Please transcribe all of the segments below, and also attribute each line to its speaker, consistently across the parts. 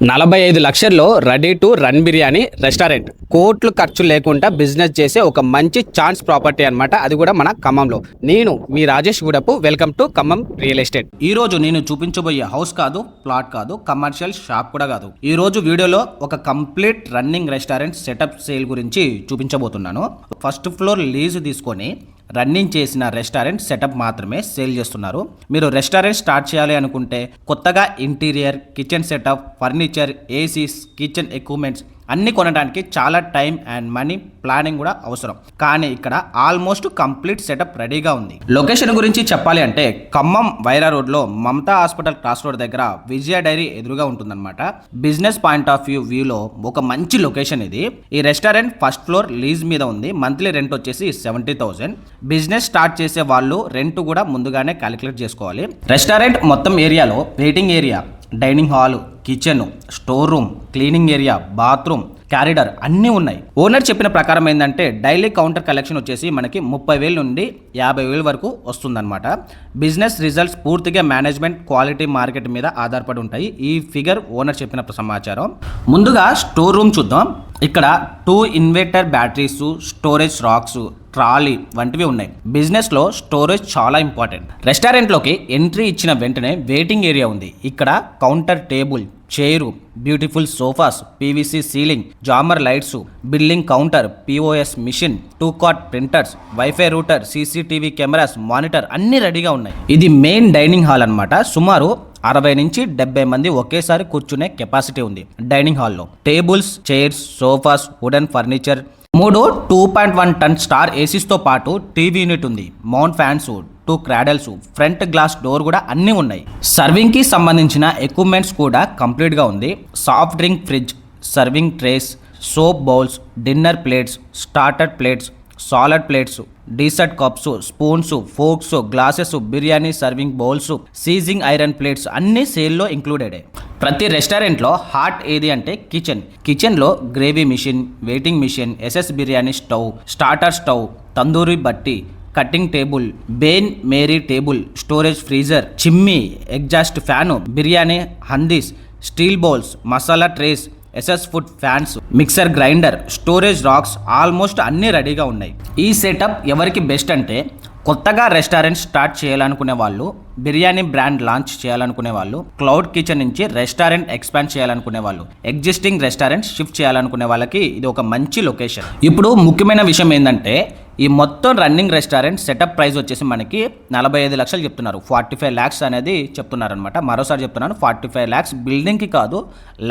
Speaker 1: 45 లక్షల్లో ready to run biryani restaurant. కోట్లు ఖర్చు లేకుండా బిజినెస్ చేసే ఒక మంచి ఛాన్స్ ప్రాపర్టీ అన్నమాట. అది కూడా మన ఖమ్మంలో. నేను మీ Rajesh Gudapu. Welcome to Khammam real estate. ఈ రోజు నేను చూపించబోయే హౌస్ కాదు, ప్లాట్ కాదు, కమర్షియల్ షాప్ కూడా కాదు. ఈ రోజు వీడియోలో ఒక complete running restaurant setup sale గురించి చూపించబోతున్నాను. ఫస్ట్ ఫ్లోర్ లీజ్ తీసుకొని రన్నింగ్ చేసిన రెస్టారెంట్ సెటప్ మాత్రమే సేల్ చేస్తున్నారు. మీరు రెస్టారెంట్ స్టార్ట్ చేయాలి అనుకుంటే కొత్తగా interior, kitchen setup, furniture, ACs, kitchen equipments అన్నీ కొనడానికి చాలా టైం అండ్ మనీ ప్లానింగ్ కూడా అవసరం. కానీ ఇక్కడ ఆల్మోస్ట్ కంప్లీట్ సెటప్ రెడీగా ఉంది. లొకేషన్ గురించి చెప్పాలి అంటే ఖమ్మం వైరా రోడ్లో మమతా హాస్పిటల్ క్రాస్ రోడ్ దగ్గర విజయ డైరీ ఎదురుగా ఉంటుందన్నమాట. బిజినెస్ పాయింట్ ఆఫ్ వ్యూలో ఒక మంచి లొకేషన్ ఇది. ఈ రెస్టారెంట్ ఫస్ట్ ఫ్లోర్ లీజ్ మీద ఉంది. మంత్లీ రెంట్ వచ్చేసి 70,000. బిజినెస్ స్టార్ట్ చేసే వాళ్ళు రెంట్ కూడా ముందుగానే క్యాలిక్యులేట్ చేసుకోవాలి. రెస్టారెంట్ మొత్తం ఏరియాలో waiting area, dining hall, kitchen, store room, cleaning area, bathroom, corridor అన్నీ ఉన్నాయి. ఓనర్ చెప్పిన ప్రకారం ఏంటంటే డైలీ కౌంటర్ కలెక్షన్ వచ్చేసి మనకి 30,000 నుండి 50,000 వరకు వస్తుందన్నమాట. బిజినెస్ రిజల్ట్స్ పూర్తిగా మేనేజ్మెంట్, క్వాలిటీ, మార్కెట్ మీద ఆధారపడి ఉంటాయి. ఈ ఫిగర్ ఓనర్ చెప్పిన సమాచారం. ముందుగా స్టోర్ రూమ్ చూద్దాం. ఇక్కడ 2 inverter batteries, storage racks, trolley వంటివి ఉన్నాయి. బిజినెస్ లో స్టోరేజ్ చాలా ఇంపార్టెంట్. రెస్టారెంట్ లోకి ఎంట్రీ ఇచ్చిన వెంటనే వెయిటింగ్ ఏరియా ఉంది. ఇక్కడ counter table, chair, beautiful sofas, PVC ceiling, జామర్ lights, billing counter, POS machine, 2 cart printers, wifi router, CCTV cameras, monitor అన్ని రెడీగా ఉన్నాయి. ఇది మెయిన్ డైనింగ్ హాల్ అన్నమాట. సుమారు 60 నుంచి 70 మంది ఒకేసారి కూర్చునే కెపాసిటీ ఉంది డైనింగ్ హాల్లో. Tables, chairs, sofas, wooden furniture, 3 2.1 ton star ఏసీస్తో పాటు టీవీ యూనిట్ ఉంది. Mount fans, 2 cradles, front glass door కూడా అన్నీ ఉన్నాయి. సర్వింగ్ కి సంబంధించిన ఎక్విప్మెంట్స్ కూడా కంప్లీట్ గా ఉంది. Soft drink fridge, serving trays, soup bowls, dinner plates, starter plates, salad plates, dessert cups, spoons, forks, glasses, biryani serving bowls, sizzling iron plates అన్ని సేల్లో ఇంక్లూడెడ్. ప్రతి రెస్టారెంట్లో హార్ట్ ఏది అంటే కిచెన్లో gravy machine, weighing machine, SS biryani stove, starter stove, tandoori బట్టి, cutting table, bain marie table, storage freezer, chimney, exhaust fan, biryani handis, steel bowls, masala trays, SS food pans, mixer grinder, storage racks almost అన్నీ రెడీగా ఉన్నాయి. ఈ సెటప్ ఎవరికి best అంటే కొత్తగా restaurant start చేయాలనుకునే వాళ్ళు, బిర్యానీ బ్రాండ్ లాంచ్ చేయాలనుకునే వాళ్ళు, క్లౌడ్ కిచెన్ నుంచి రెస్టారెంట్ ఎక్స్పాండ్ చేయాలనుకునే వాళ్ళు, ఎగ్జిస్టింగ్ రెస్టారెంట్ షిఫ్ట్ చేయాలనుకునే వాళ్ళకి ఇది ఒక మంచి లొకేషన్. ఇప్పుడు ముఖ్యమైన విషయం ఏంటంటే ఈ మొత్తం రన్నింగ్ రెస్టారెంట్ సెటప్ ప్రైస్ వచ్చేసి మనకి 45 లక్షలు చెప్తున్నారు. 45 lakhs అనేది చెప్తున్నారు అనమాట. మరోసారి చెప్తున్నాను, 45 lakhs బిల్డింగ్కి కాదు,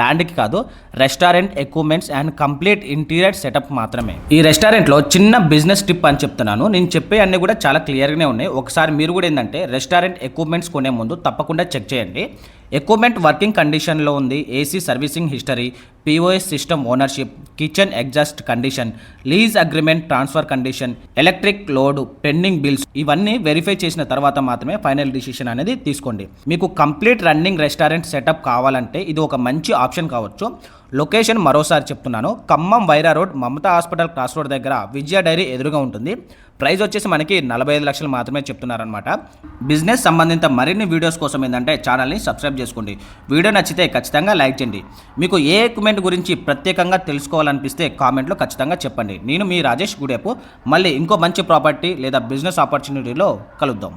Speaker 1: ల్యాండ్కి కాదు, restaurant equipments and complete interior setup మాత్రమే. ఈ రెస్టారెంట్లో చిన్న బిజినెస్ టిప్ అని చెప్తున్నాను. నేను చెప్పే అన్ని కూడా చాలా క్లియర్గానే ఉన్నాయి. ఒకసారి మీరు కూడా ఏంటంటే రెస్టారెంట్ ఎక్విప్మెంట్స్ కొనే ముందు తప్పకుండా చెక్ చేయండి. ఎక్విప్మెంట్ వర్కింగ్ కండిషన్లో ఉంది, AC servicing history, POS system ownership, kitchen exhaust condition, lease agreement transfer condition, electric load, pending bills ఇవన్నీ వెరిఫై చేసిన తర్వాత మాత్రమే ఫైనల్ డిసిషన్ అనేది తీసుకోండి. మీకు కంప్లీట్ రన్నింగ్ రెస్టారెంట్ సెటప్ కావాలంటే ఇది ఒక మంచి ఆప్షన్ కావచ్చు. లొకేషన్ మరోసారి చెప్తున్నాను, Khammam Wyra road Mamata hospital cross road దగ్గర విజయ డైరీ ఎదురుగా ఉంటుంది. ప్రైస్ వచ్చేసి మనకి 45 లక్షలు మాత్రమే చెప్తున్నారనమాట. బిజినెస్ సంబంధిత మరిన్ని వీడియోస్ కోసం ఏంటంటే ఛానల్ని సబ్స్క్రైబ్ చేసుకోండి. వీడియో నచ్చితే ఖచ్చితంగా లైక్ చేయండి. మీకు ఏ ఎక్విప్మెంట్ గురించి ప్రత్యేకంగా తెలుసుకోవాలనిపిస్తే కామెంట్లో ఖచ్చితంగా చెప్పండి. నేను మీ రాజేష్ గుడేపు. మళ్ళీ ఇంకో మంచి ప్రాపర్టీ లేదా బిజినెస్ ఆపర్చునిటీలో కలుద్దాం.